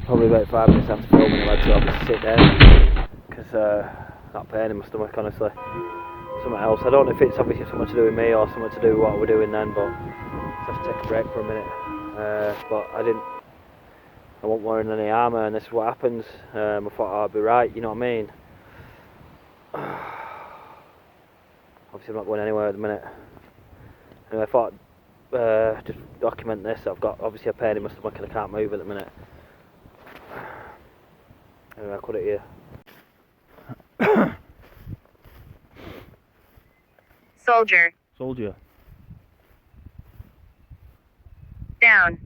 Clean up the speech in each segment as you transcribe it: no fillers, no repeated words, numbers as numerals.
Probably about 5 minutes after filming, I had to obviously sit down because that pain in my stomach, honestly. Something else. I don't know if it's obviously something to do with me or something to do with what we're doing then, but I have to take a break for a minute. But I wasn't wearing any armour, and this is what happens. I thought I'd be right, you know what I mean? Obviously I'm not going anywhere at the minute. Anyway, I thought I'd just document this. I've got obviously a pain in my stomach and I can't move at the minute. Anyway, I cut it here. Soldier. Soldier. Down.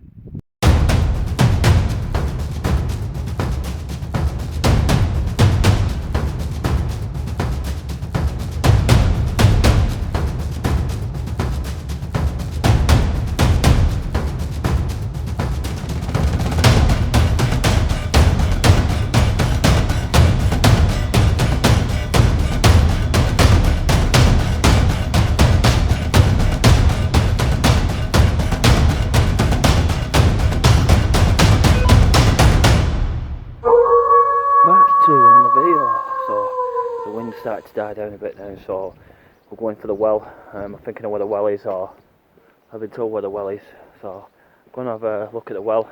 Started to die down a bit now, so we're going for the well. I'm thinking of where the well is, or I've been told where the well is, so I'm going to have a look at the well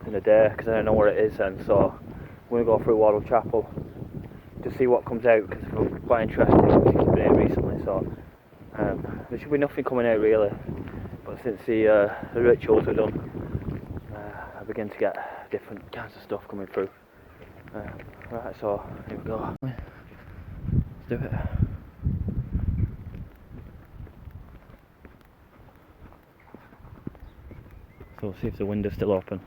in a day because I don't know where it is, and so I'm going to go through Wardle Chapel to see what comes out because it's quite interesting. I've been here recently, so there should be nothing coming out really, but since the rituals are done, I begin to get different kinds of stuff coming through. Right, so here we go. Do it. So we'll see if the window's still open.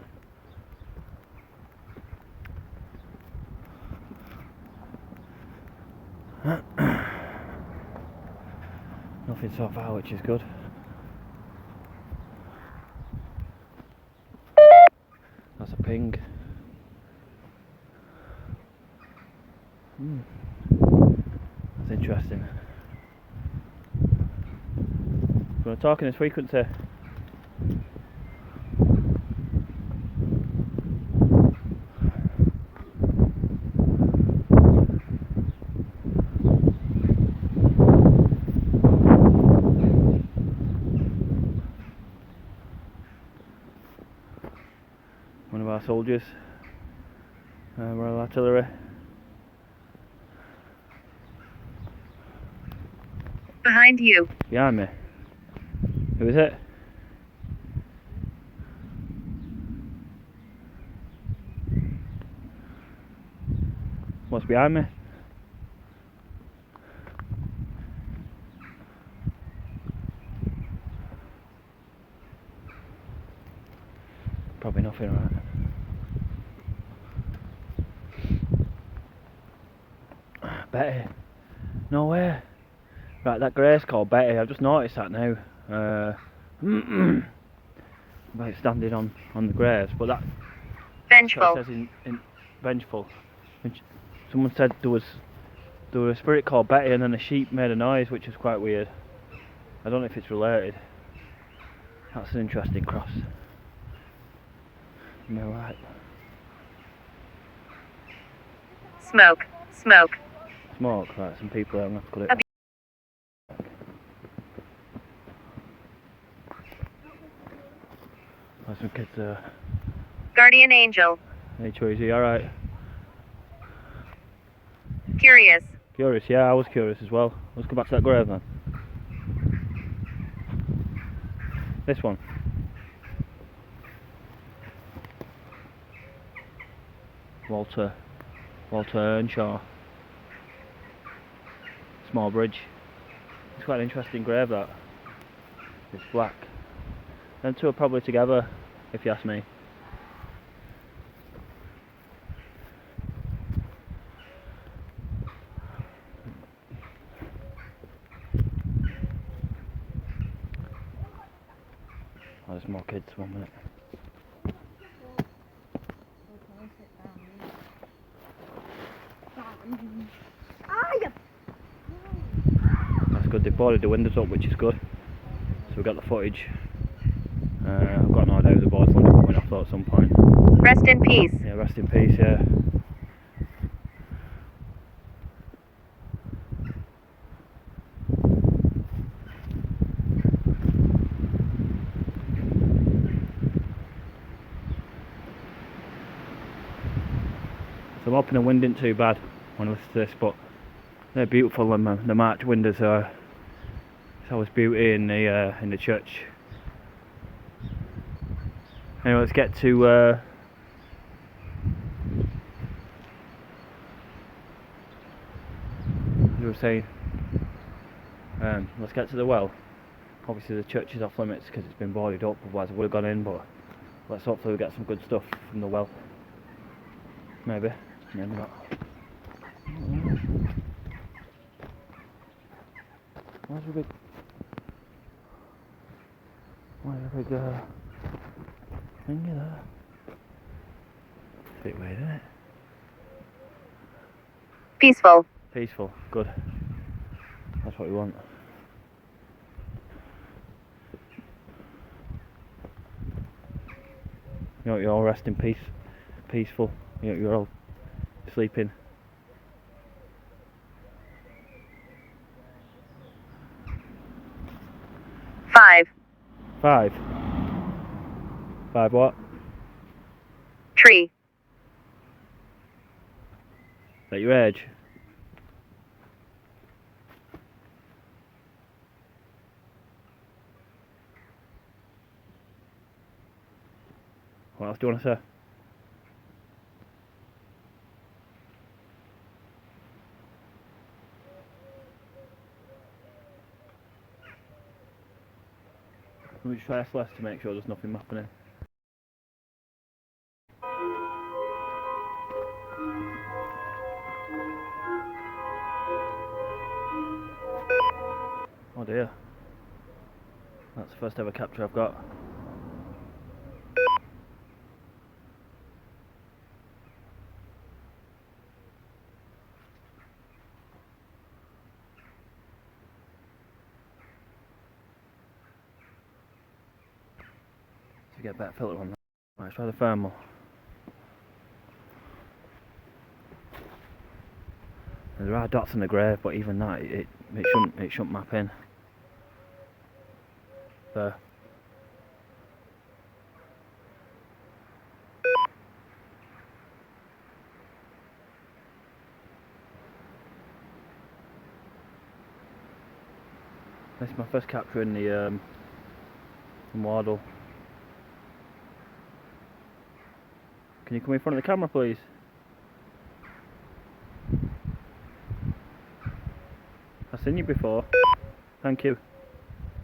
Nothing so far, which is good. That's a ping. That's interesting. You want to talk in this frequency? One of our soldiers, Royal Artillery. Behind you. Behind me. Who is it? What's behind me? Probably nothing, right? Betty. No way. Right, that grey's called Betty. I've just noticed that now. About standing on the graves, but that Vengeful. says in vengeful. Someone said there was a spirit called Betty, and then a sheep made a noise, which is quite weird. I don't know if it's related. That's an interesting cross. Am I right? Smoke. Smoke. Smoke. Right, some people there. I'm gonna have to cut it. There's some kids there. Guardian Angel. Hey Tracy, alright? Curious. Curious, yeah, I was curious as well. Let's go back to that grave then. This one. Walter Earnshaw. Small bridge. It's quite an interesting grave, that. It's black. Them two are probably together, if you ask me. Oh, there's more kids, 1 minute. That's good, they boarded the windows up, which is good. So we got the footage. I've got no doubt the board's going to come off at some point. Rest in peace. Yeah, rest in peace, yeah. So I'm hoping the wind isn't too bad when I listen to this, but they're beautiful, and the March windows are. It's always beauty in the church. Anyway, let's get to as I was saying. Let's get to the well. Obviously the church is off limits because it's been boarded up, otherwise I would have gone in, but let's hopefully we get some good stuff from the well. Maybe not. Where's the big thingy there? It's a bit weird, isn't it? Peaceful. Peaceful, good. That's what we want. You know, you're all rest in peace, peaceful. You know, you're all sleeping. Five. 5. 5 what? Tree. Is that your age? What else do you want to say? Let me just try S less to make sure there's nothing happening. Oh dear. That's the first ever capture I've got. To get a better filter on that. Right, let's try the thermal. There are dots in the grave, but even that, it shouldn't map in. There. This is my first capture in the in Wardle. Can you come in front of the camera, please? I've seen you before. Thank you.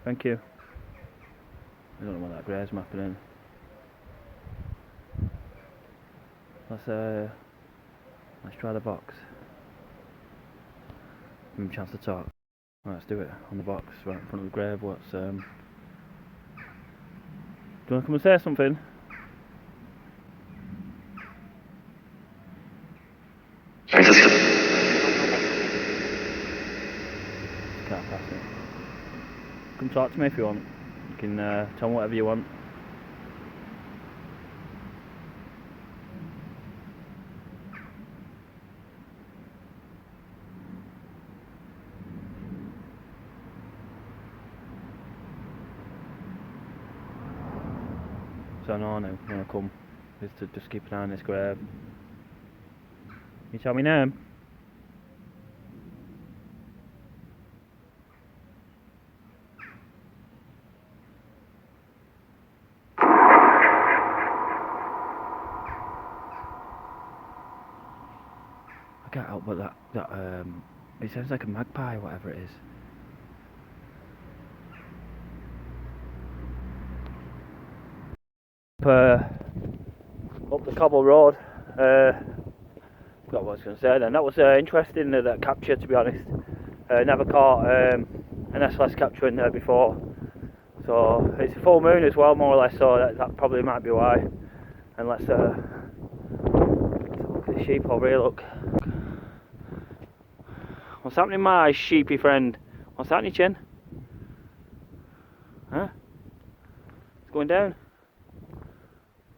Thank you. I don't know what that grey's mapping in. Let's try the box. Give him a chance to talk. Right, let's do it on the box right in front of the grave. What's do you want to come and say something? Can't pass it. Come talk to me if you want. You can tell me whatever you want. So I know now when I come is to just keep an eye on this grave. You tell me name? I can't help but that it sounds like a magpie, whatever it is. Up the cobble road. Forgot what I was going to say then. That was interesting, that capture, to be honest. Never caught an SLS capture in there before. So it's a full moon as well, more or less, so that probably might be why. And let's look at the sheep over here, look. What's happening, my sheepy friend? What's happening, Chin? Huh? It's going down.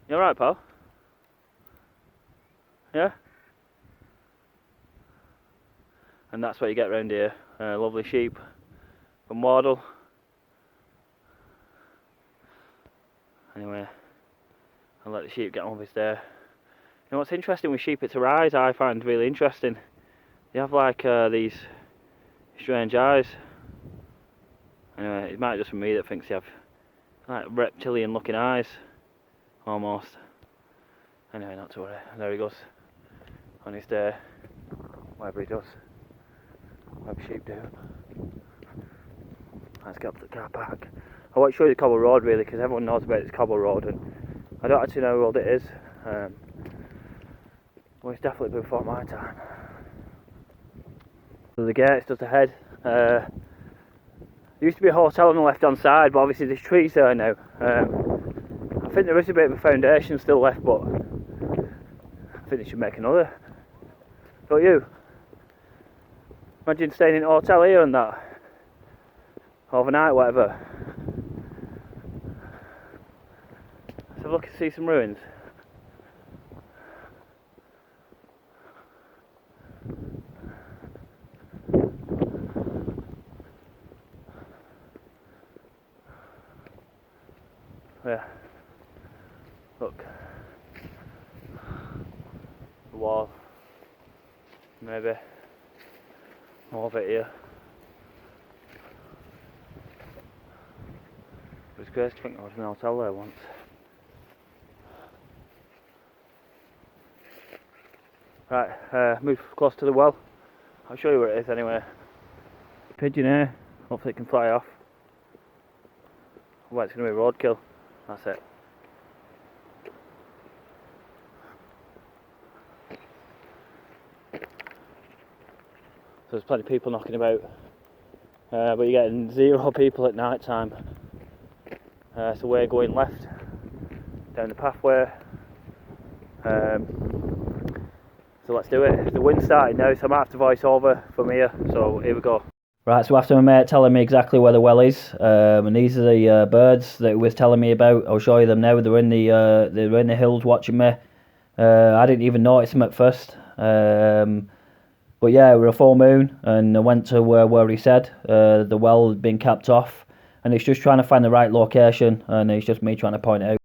You alright, pal? Yeah? And that's what you get around here. Lovely sheep from Wardle. Anyway, I'll let the sheep get on with their... You know what's interesting with sheep, it's their eyes I find really interesting. They have like these strange eyes. Anyway, it might just be me that thinks they have like reptilian looking eyes. Almost. Anyway, not to worry. There he goes. On his day. Whatever he does. Whatever sheep do. Let's get up to the car park. I won't show you the cobble road really, because everyone knows about this cobble road and I don't actually know how old it is. Well, it's definitely before my time. So the gate's just ahead. There used to be a hotel on the left hand side, but obviously there's trees there now. I think there is a bit of a foundation still left, but I think they should make another. Don't you? Imagine staying in a hotel here and that. Overnight, whatever. Let's have a look and see some ruins. Yeah. Look. The wall. Maybe. More of it here. It was great to think I was in a hotel there once. Right, move close to the well. I'll show you where it is anyway. Pigeon here. Hopefully it can fly off. Well, it's going to be roadkill. That's it. So there's plenty of people knocking about, but you're getting 0 people at night time. So we're going left down the pathway. So let's do it. The wind's starting now, so I might have to voice over from here. So here we go. Right, so after my mate telling me exactly where the well is, and these are the birds that he was telling me about. I'll show you them now. They're in the hills watching me. I didn't even notice them at first. But yeah, we're a full moon, and I went to where he said the well had been capped off, and it's just trying to find the right location, and it's just me trying to point it out.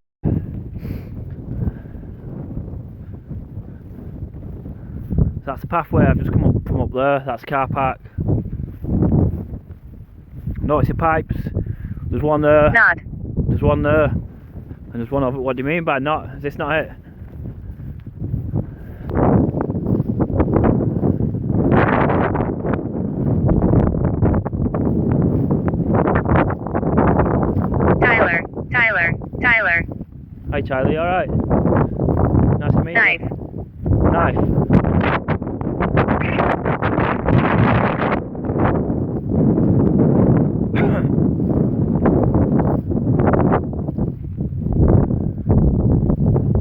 So that's the pathway. I've just come up from up there. That's car park. Notice the pipes. There's one there. Not. There's one there, and there's one over. What do you mean by not? Is this not it? Tyler. Hi Charlie, you alright? Nice to meet Knife. you. Knife.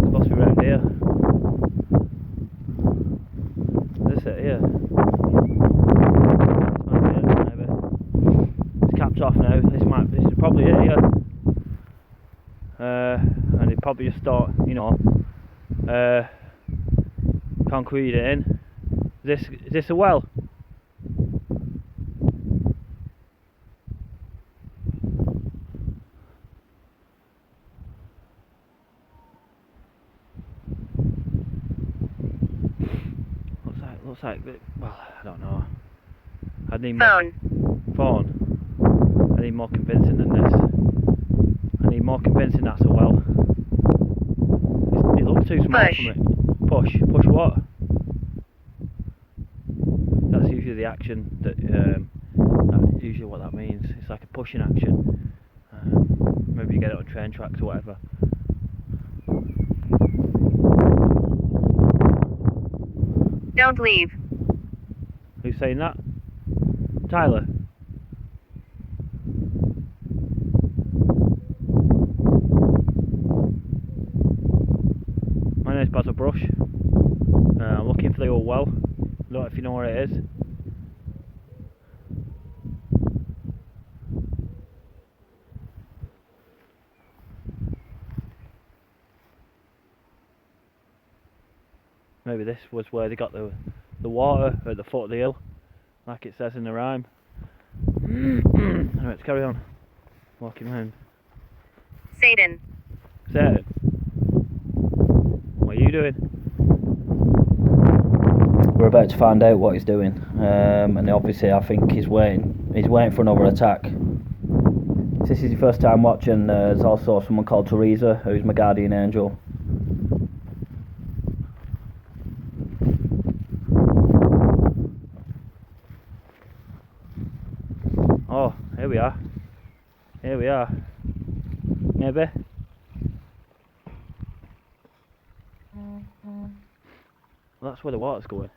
Supposed to be around here. Is this it here? This might be it, maybe. It's capped off now. This is probably it here. And they probably just start, you know, concrete it in. Is this a well? Looks like, well, I don't know. I need more. Phone. I need more convincing than this. I need more convincing that's a well. It looks too small for me. Push. Push what? That's usually the action that's usually what that means. It's like a pushing action. Maybe you get it on train tracks or whatever. Don't leave. Who's saying that? Tyler? My name's Basil Brush. I'm looking for the old well. I don't know if you know where it is. Maybe this was where they got the water at the foot of the hill, like it says in the rhyme. Alright, let's carry on. Walking round. Satan. Satan, what are you doing? We're about to find out what he's doing, and obviously I think he's waiting for another attack. If this is your first time watching, there's also someone called Teresa, who's my guardian angel. Oh, here we are. Here we are. Maybe. Well, that's where the water's going.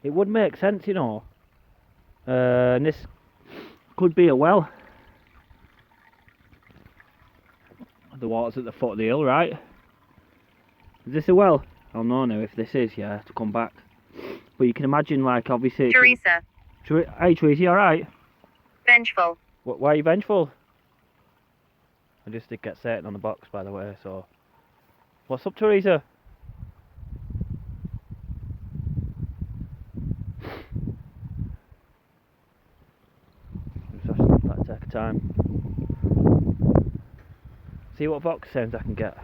It would make sense, you know. And this could be a well. The water's at the foot of the hill, right? Is this a well? I'll know now if this is, yeah, to come back. But you can imagine, like, obviously... Teresa. Hey, Teresa, you alright? Vengeful. Why are you vengeful? I just did get Satan on the box, by the way, so... What's up, Teresa? Just have to take a time. See what box sounds I can get.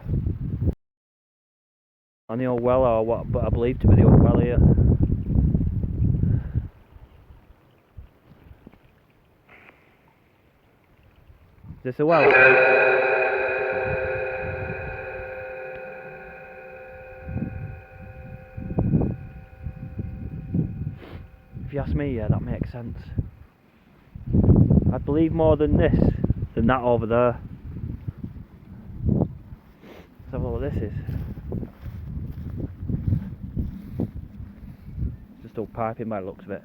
On the old well, or what but I believe to be the old well here. Is this a well? If you ask me, yeah, that makes sense. I believe more than this, than that over there. Let's have a look what this is. Just all piping by the looks of it.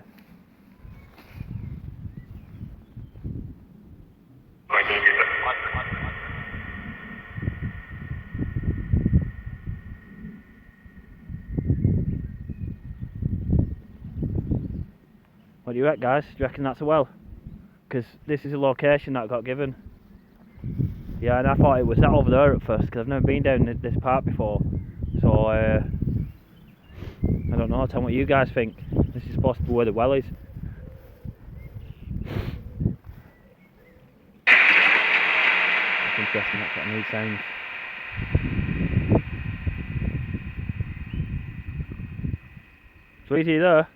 What do you reckon, guys? Do you reckon that's a well? Because this is a location that got given. Yeah, and I thought it was that over there at first, because I've never been down this part before. So, I don't know, tell me what you guys think. This is supposed to be where the well is. That's interesting, that's what I need sounds. So easy there.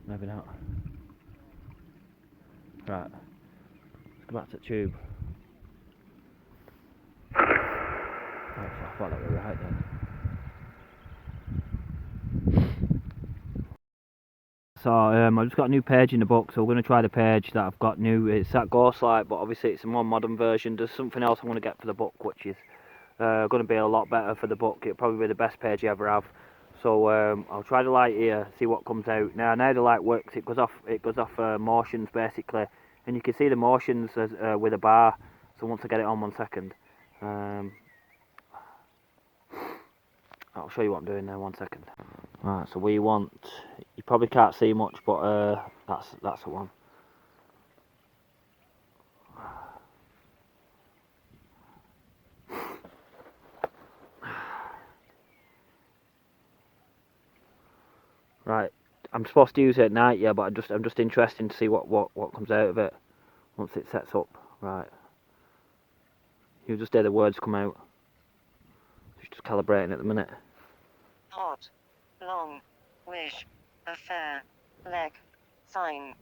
Maybe not. Right, let's go back to the tube. Right, so I thought that were right then. So I've just got a new page in the book, so we're going to try the page that I've got new. It's that Ghost Light, but obviously it's a more modern version. There's something else I'm going to get for the book, which is going to be a lot better for the book. It'll probably be the best page you ever have. So I'll try the light here, see what comes out. Now the light works. It goes off motions basically, and you can see the motions as, with a bar. So once I get it on, 1 second, I'll show you what I'm doing now. 1 second. Right, so we want. You probably can't see much, but that's the one. Right, I'm supposed to use it at night, yeah, but I'm just interested to see what comes out of it once it sets up. Right, you just hear the words come out. Just calibrating at the minute. Hot, long, wish, affair, leg, sign,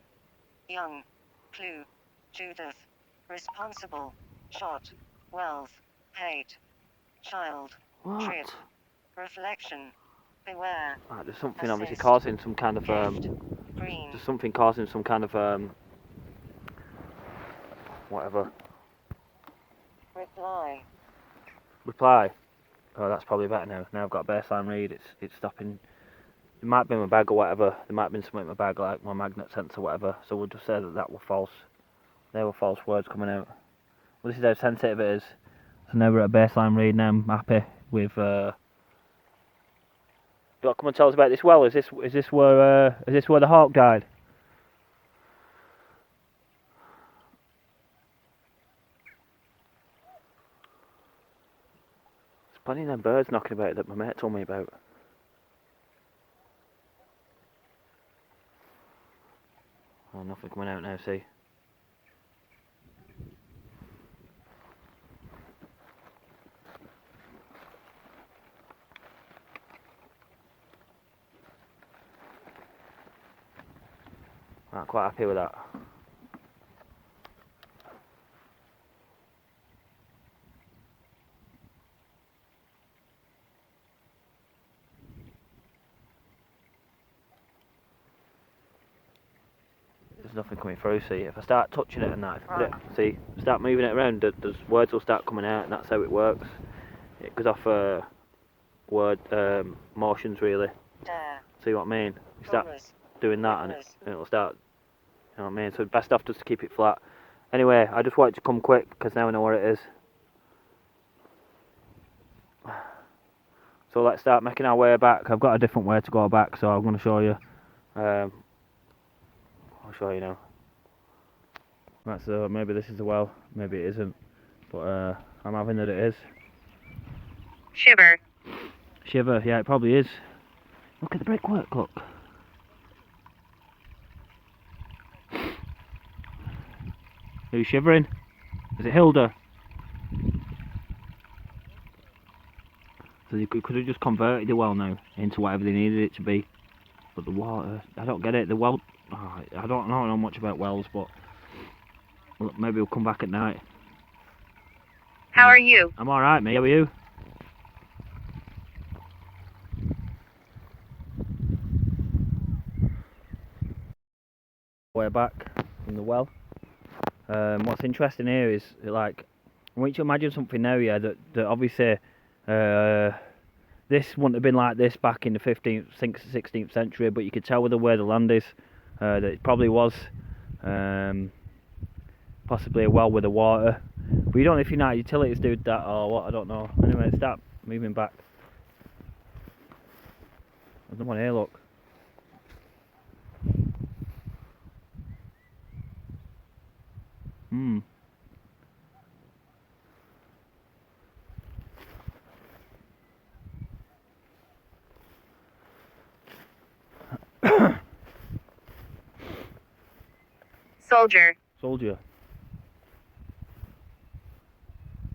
young, clue, Judith, responsible, shot, wealth, hate, child, What? trip, reflection, beware. Right, there's something obviously assist, causing some kind of gift, green, there's something causing some kind of whatever. Reply. Oh, that's probably better now. Now I've got a baseline read. It's stopping. It might be in my bag or whatever. There might have been something in my bag like my magnet sensor or whatever. So we'll just say that were false. There were false words coming out. Well, this is how sensitive it is. So now we're at a baseline read. Now I'm happy with But come and tell us about this well. Is this where the hawk died? There's plenty of them birds knocking about that my mate told me about. Oh, nothing coming out now, see. I'm quite happy with that. There's nothing coming through, see. If I start touching it and that, see, start moving it around, the words will start coming out, and that's how it works. It goes off word motions, really. See what I mean? You start doing that and it'll start, you know what I mean? So best off just to keep it flat. Anyway, I just wanted to come quick because now I know where it is. So let's start making our way back. I've got a different way to go back, so I'm going to show you. I'll show you now. Right, so maybe this is the well, maybe it isn't, but I'm having that it is. Shiver. Shiver, yeah, it probably is. Look at the brickwork, look. Who's shivering? Is it Hilda? So you could have just converted the well now into whatever they needed it to be. But the water, I don't get it. The well, I don't know much about wells, but look, maybe we'll come back at night. How are you? I'm alright, mate. How are you? Way back from the well. What's interesting here is, like, I want you to imagine something now, yeah, that obviously this wouldn't have been like this back in the 15th, 16th century, but you could tell with the way the land is that it probably was possibly a well with the water. But you don't know if United Utilities do that or what, I don't know. Anyway, start moving back. There's no one here, look. Soldier. Soldier.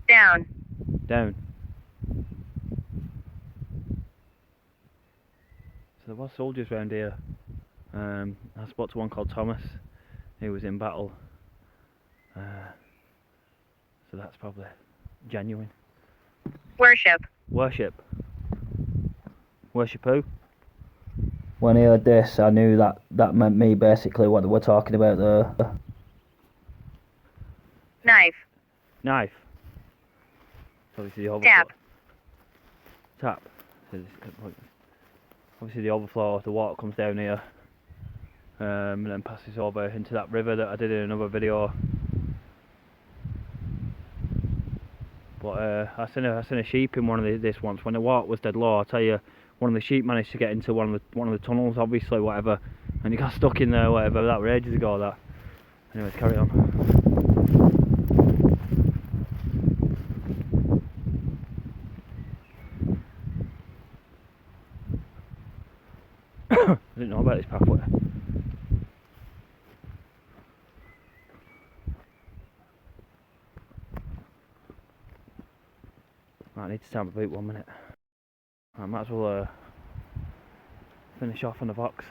Down. Down. So there was soldiers around here. I spoke to one called Thomas. He was in battle. So that's probably genuine. Worship. Worship. Worship who? When I heard this, I knew that meant me, basically, what we're talking about there. Knife. Knife. So obviously the overflow. Tap. Tap. So obviously the overflow, the water comes down here, and then passes over into that river that I did in another video. But I seen a sheep in one of this once when the water was dead low. I tell you, one of the sheep managed to get into one of the tunnels, obviously, whatever, and he got stuck in there, whatever. That was ages ago. That. Anyways, carry on. I didn't know about this pathway. I need to time my boot 1 minute. I might as well finish off on the box.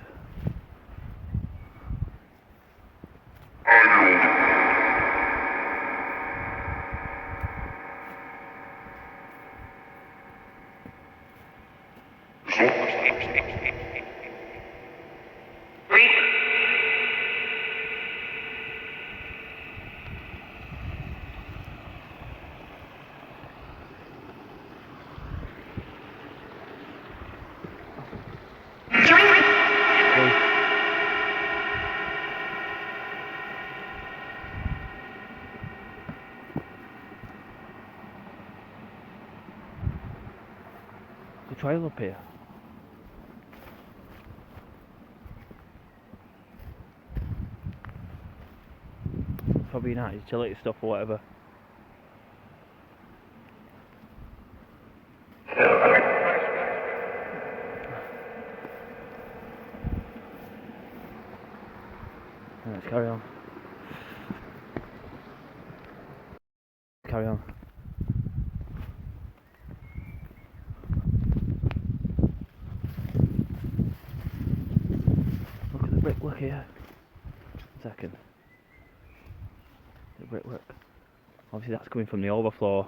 The trail up here. probably not utility stuff or whatever. Let's carry on. Carry on. Look at the brickwork here. Second. The brickwork. Obviously that's coming from the overflow.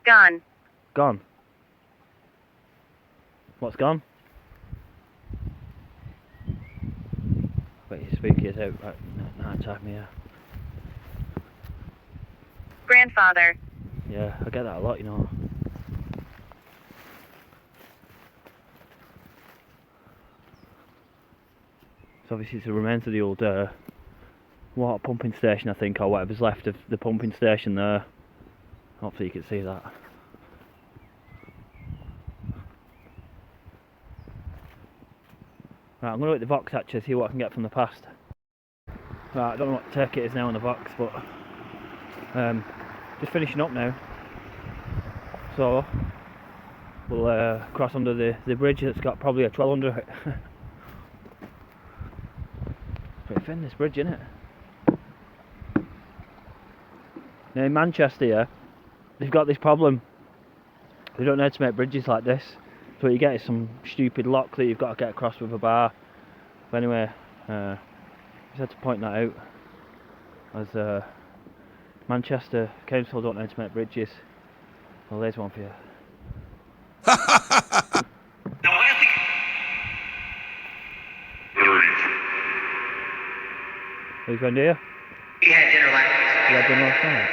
Gone. Gone. What's gone? But your speaker's out at night time here. Grandfather. Yeah, I get that a lot, you know. So obviously it's the remains of the old water pumping station, I think, or whatever's left of the pumping station there. Hopefully you can see that. Right, I'm going to hit the box actually, see what I can get from the past. Right, I don't know what take it is now on the box, but just finishing up now. So we'll cross under the bridge that's got probably a troll under it. Pretty thin, this bridge, isn't it? Now in Manchester, yeah, they've got this problem. They don't know how to make bridges like this. So what you get is some stupid lock that you've got to get across with a bar. But anyway, just had to point that out, as Manchester Council don't know how to make bridges. Well, there's one for you. Who's going to you? We had dinner last night. You had dinner last night?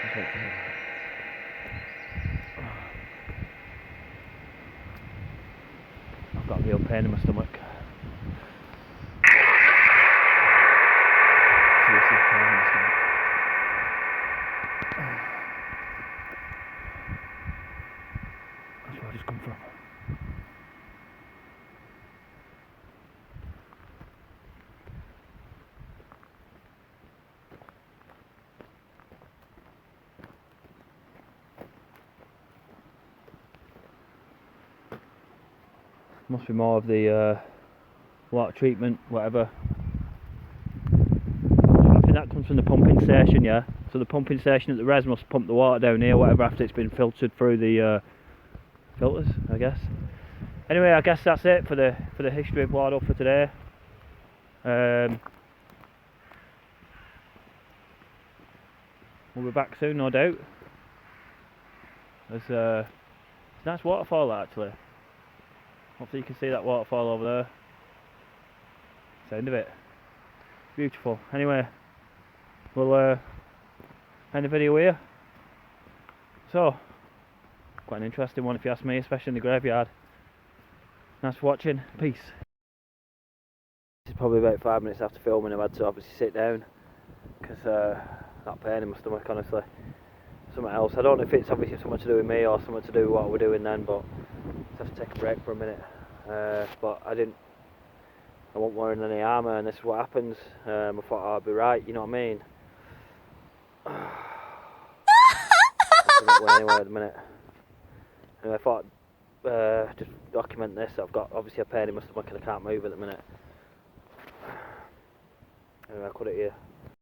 Let's wait for him. I've got a real pain in my stomach. Seriously, pain in my stomach. That's where I just come from. Must be more of the water treatment, whatever. I think that comes from the pumping station, yeah. So the pumping station at the res must pump the water down here, whatever, after it's been filtered through the filters, I guess. Anyway, I guess that's it for the history of Wardle for today. We'll be back soon, no doubt. There's a nice waterfall actually. Hopefully you can see that waterfall over there. Sound of it. Beautiful. Anyway, we'll end the video here. So, quite an interesting one if you ask me, especially in the graveyard. Thanks for watching. Peace. This is probably about 5 minutes after filming. I've had to obviously sit down because that pain in my stomach, honestly. Something else. I don't know if it's obviously something to do with me or something to do with what we're doing then, but just have to take a break for a minute. But I wasn't wearing any armour, and this is what happens. I thought, oh, I'd be right, you know what I mean? I'm not going anywhere at the minute. Anyway, I thought just document this. I've got obviously a pain in my stomach and I can't move at the minute. Anyway, I'll cut it here.